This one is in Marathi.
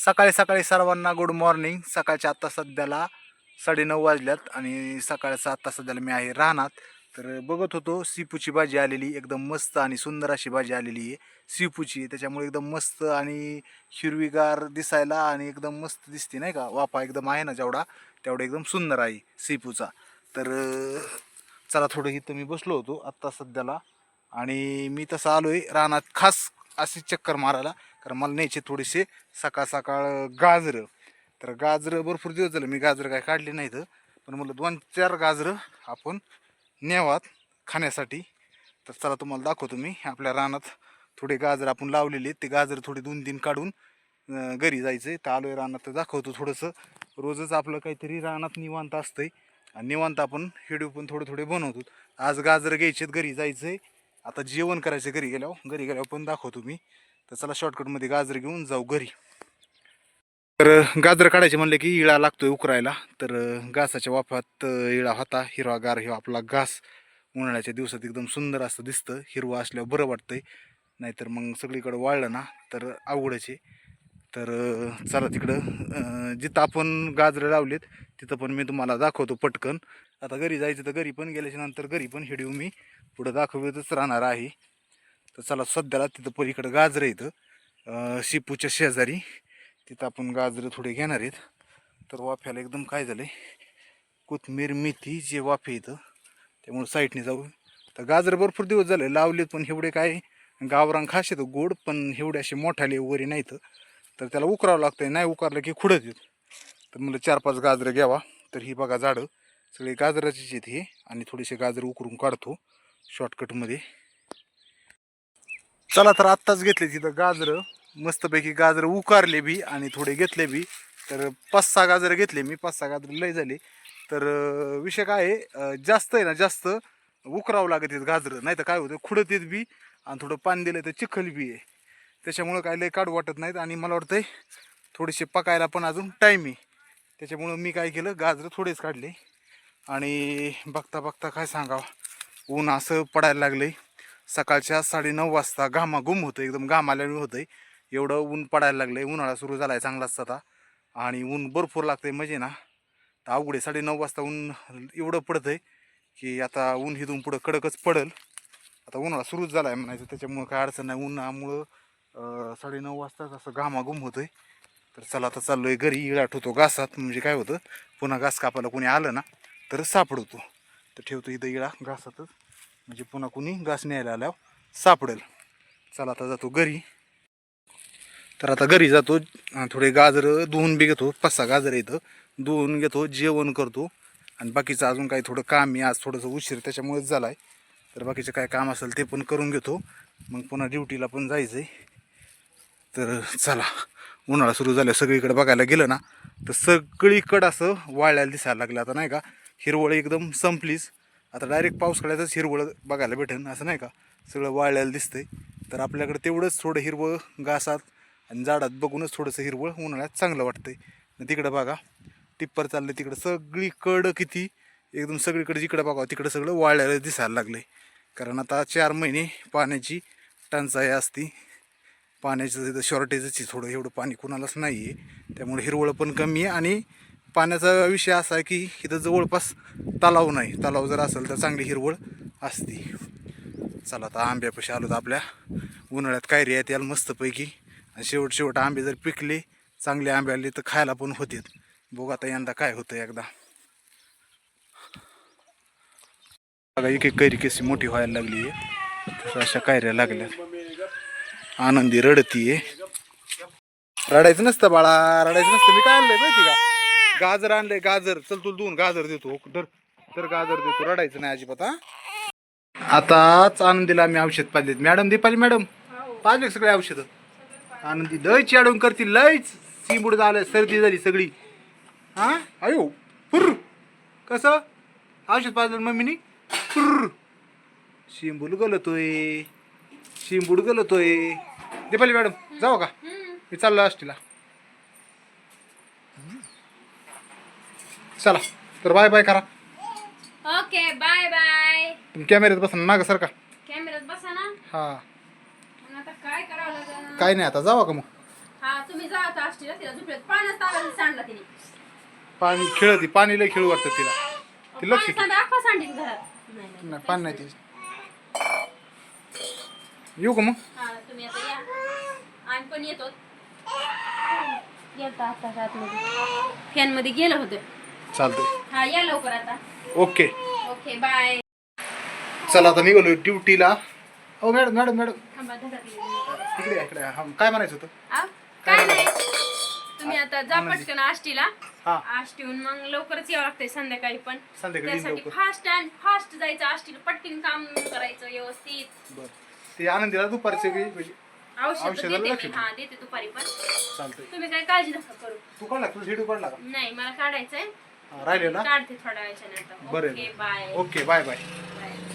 सकाळी सकाळी सर्वांना गुड मॉर्निंग. सकाळच्या आत्ता सध्याला 9:30 वाजल्यात आणि सकाळचा आत्ता सध्याला मी आहे रानात. तर बघत होतो सीपूची भाजी आलेली, एकदम मस्त आणि सुंदर अशी भाजी आलेली आहे सीपूची. त्याच्यामुळे एकदम मस्त आणि हिरवीगार दिसायला आणि एकदम मस्त दिसते नाही का. वाफा एकदम आहे ना जेवढा तेवढा एकदम सुंदर आहे सीपूचा. तर चला थोडं इथं मी बसलो होतो आत्ता सध्याला आणि मी तसं आलोय रानात खास अशी चक्कर मारायला, कारण मला न्यायचे थोडेसे सकाळ सकाळ गाजरं. तर गाजरं भरपूर दिवस झालं मी गाजरं काय काढली नाहीत, पण मला 2-4 गाजरं आपण न्यावात खाण्यासाठी. तर चला तुम्हाला दाखवतो मी आपल्या रानात थोडे गाजर आपण लावलेले आहेत. ते गाजर थोडे 2-3 काढून घरी जायचंय. तर आलोय रानात तर दाखवतो थोडंसं. रोजच आपलं काहीतरी रानात निवांत असतंय आणि निवांत आपण व्हिडिओ पण थोडे थोडे बनवतो. आज गाजर घ्यायचेत, घरी जायचंय, आता जेवण करायचं घरी गेल्यावर पण दाखवतो मी. तर चला शॉर्टकटमध्ये गाजर घेऊन जाऊ घरी. तर गाजर काढायचे म्हणले की इळा लागतोय उकरायला. तर घासाच्या वाफात इळा होता हिरवागार. हे आपला घास उन्हाळ्याच्या दिवसात एकदम सुंदर असं दिसतं, हिरवा असल्यावर बरं वाटतंय. नाहीतर मग सगळीकडे वाळलं ना तर अवघडच आहे. तर चला तिकडं जिथं आपण गाजरं लावलेत तिथं पण मी तुम्हाला दाखवतो पटकन. आता घरी जायचं तर घरी पण गेल्याच्या नंतर घरी पण व्हिडिओ मी पुढं दाखवतच राहणार आहे. तर चला सध्याला तिथं पलीकडं गाजरं येतं शिपूच्या शेजारी, तिथं आपण गाजरं थोडे घेणार आहेत. तर वाफ्याला एकदम काय झालंय, कोथमीर मेथी जे वाफे येतं त्यामुळे साईडने जाऊ. तर गाजर भरपूर दिवस झाले लावलेत, पण एवढे काय गावरान खास येतं गोड, पण एवढे असे मोठाले वगैरे नाहीत. तर त्याला उकरावं लागतंय, नाही उकारलं की खुडत येत. तर मला 4-5 गाजरं घ्यावा. तर ही बघा झाडं सगळे गाजराचीच आहेत हे, आणि थोडेसे गाजर उकरून काढतो शॉर्टकटमध्ये. चला तर आत्ताच घेतले तिथं गाजरं, मस्तपैकी गाजरं उकारले बी आणि थोडे घेतले बी. तर 5-6 गाजरं घेतले मी, 5-6 गाजरं लय झाले. तर विषय काय आहे, जास्त आहे ना, जास्त उकरावं लागत आहेत गाजरं, नाही तर काय होतं खुडत येत बी आणि थोडं पाणी दिलं तर चिखल बी आहे. त्याच्यामुळं काय लय काढू वाटत नाहीत आणि मला वाटतंय थोडेसे पकायला पण अजून टाईम आहे. त्याच्यामुळं मी काय केलं, गाजरं थोडेच काढले. आणि बघता बघता काय सांगावं, ऊन असं पडायला लागलंय. सकाळच्या 9:30 वाजता घामाघूम होतं, एकदम घाम आल्याने होतंय. एवढं ऊन पडायला लागलंय, उन्हाळा सुरू झालाय चांगलाच आता. आणि ऊन भरपूर लागतंय म्हणजे ना, तर अवघडे 9:30 वाजता ऊन एवढं पडतंय की आता ऊन हिथून पुढं कडकच पडल. आता उन्हाळा सुरूच झाला आहे म्हणायचं, त्याच्यामुळं काय अडचण नाही. उन्हामुळं 9:30 वाजताच असं घामाघूम होतंय. तर चला आता चाललोय घरी. इळा ठेवतो घासात, म्हणजे काय होतं पुन्हा घास कापायला कोणी आलं ना तर सापडतो. तर ठेवतो इथं इळा घासातच, म्हणजे पुन्हा कोणी घास न्यायला आल्यावर सापडेल. चला आता जातो घरी. तर आता घरी जातो, थोडे गाजर धुवून बी घेतो, 5-6 गाजर इथं धुवून घेतो, जेवण करतो. आणि बाकीचं अजून काही थोडं काम आहे, आज थोडंसं उशीर त्याच्यामुळेच झाला आहे. तर बाकीचं काय काम असेल ते पण करून घेतो, मग पुन्हा ड्युटीला पण जायचं आहे. तर चला, उन्हाळा सुरू झाला सगळीकडे बघायला गेलं ना तर सगळीकडं असं वाळल्याला दिसायला लागलं आता नाही का. हिरवळ एकदम संपलीच, आता डायरेक्ट पावसाळ्यातच हिरवळ बघायला भेटेल असं नाही का, सगळं वाळल्याला दिसतंय. तर आपल्याकडे तेवढंच थोडं हिरवळ घासात आणि झाडात बघूनच थोडंसं हिरवळ उन्हाळ्यात चांगलं वाटतंय. तिकडं बघा टिप्पर चाललं, तिकडं सगळीकडं किती एकदम सगळीकडे जिकडं बघा तिकडं सगळं वाळल्याला दिसायला लागलंय. कारण आता 4 महिने पाण्याची टंचाई असती, पाण्याचं तिथं शॉर्टेजच आहे थोडं, एवढं पाणी कुणालाच नाही आहे. त्यामुळे हिरवळ पण कमी आहे. आणि पाण्याचा विषय असा आहे की इथं जवळपास तलाव नाही, तलाव जर असेल तर चांगली हिरवळ असती. चला आता आंब्यापाशी आलो तर आपल्या उन्हाळ्यात कायरी आहेत याला मस्तपैकी, आणि शेवट आंबे जर पिकले, चांगले आंबे आले तर खायला पण होतात. बघू आता यंदा काय होतं एकदा. बघा एक एक कैरी कशी मोठी व्हायला लागली आहे, अशा कायऱ्या लागल्या. आनंदी रडतीये. रडायचं नसतं बाळा, रडायचं नसतं. मी काय आणलंय माहिती का, गाजर आणलंय, गाजर. चल तुला 2 गाजर देतो, तर गाजर देतो, रडायचं नाही अजिबात. आताच आनंदीला आम्ही औषध पाजलेत. मॅडम दीपाली मॅडम पाजले सगळे औषधं. आनंदी लयच अडवून करतील, लयच सिंबूड झालं, सर्दी झाली सगळी. हा अयो फुर, कसं औषध पाजलं मम्मीनी, फुर शिंबूड गलतोय, शिंबूड गलतोय. दीपाली मॅडम जाऊ का, मी चाललो आष्टीला. चला तर बाय बाय करा. Okay bye bye. तुम्ही कॅमेऱ्यात बसा ना, मागं सारखा. कॅमेऱ्यात बसा ना. हा मग आता काय करावं लागेल? काय नाही, आता जावा का मग. हा तुम्ही जा, होता आष्टीला, तिला झोपल्यात पाण्यात तागाला सांडला तिने. पाणी खेळती, पाणी लय खेळू वाटतं तिला. ती लक्ष पाण्यात सांडा अख्खा सांडील घरात. नाही नाही नाही, पाणी नाही ती. येऊ का मग? हा तुम्ही आता या, आम्ही पण येतो. गेलता आता आतमध्ये, फॅन मध्ये गेलं होतं. चालतंय. हा या लवकर आता. ओके. Okay bye. चला आता निघालो ड्युटीला. हो मॅडम मॅडम मॅडम थांबा धडकली. इकडे या, इकडे या. हा, काय म्हणायचं होतं? काय नाही, तुम्ही आता जा आनंदी. पटकन आष्टीला. हा आष्टीहून मग लवकरच यावं लागतंय संध्याकाळी पण. संध्याकाळी येईन त्यासाठी लवकर. फास्ट जायचं आष्टीला, पटकन काम करायचं व्यवस्थित. बरं. ते आनंदीला दुपारचे म्हणजे औषध औषधाला देते लक्ष मी. ठेव. हा देते दुपारी पण. चालतंय. तुम्ही काय काळजी नका करू. तू काढला, तुझं शेड्यू काढला का? नाही मला काढायचंय, राहिले ना? काढते थोड्या वेळाच्या नंतर. बरं. Okay bye. Okay bye bye. Bye.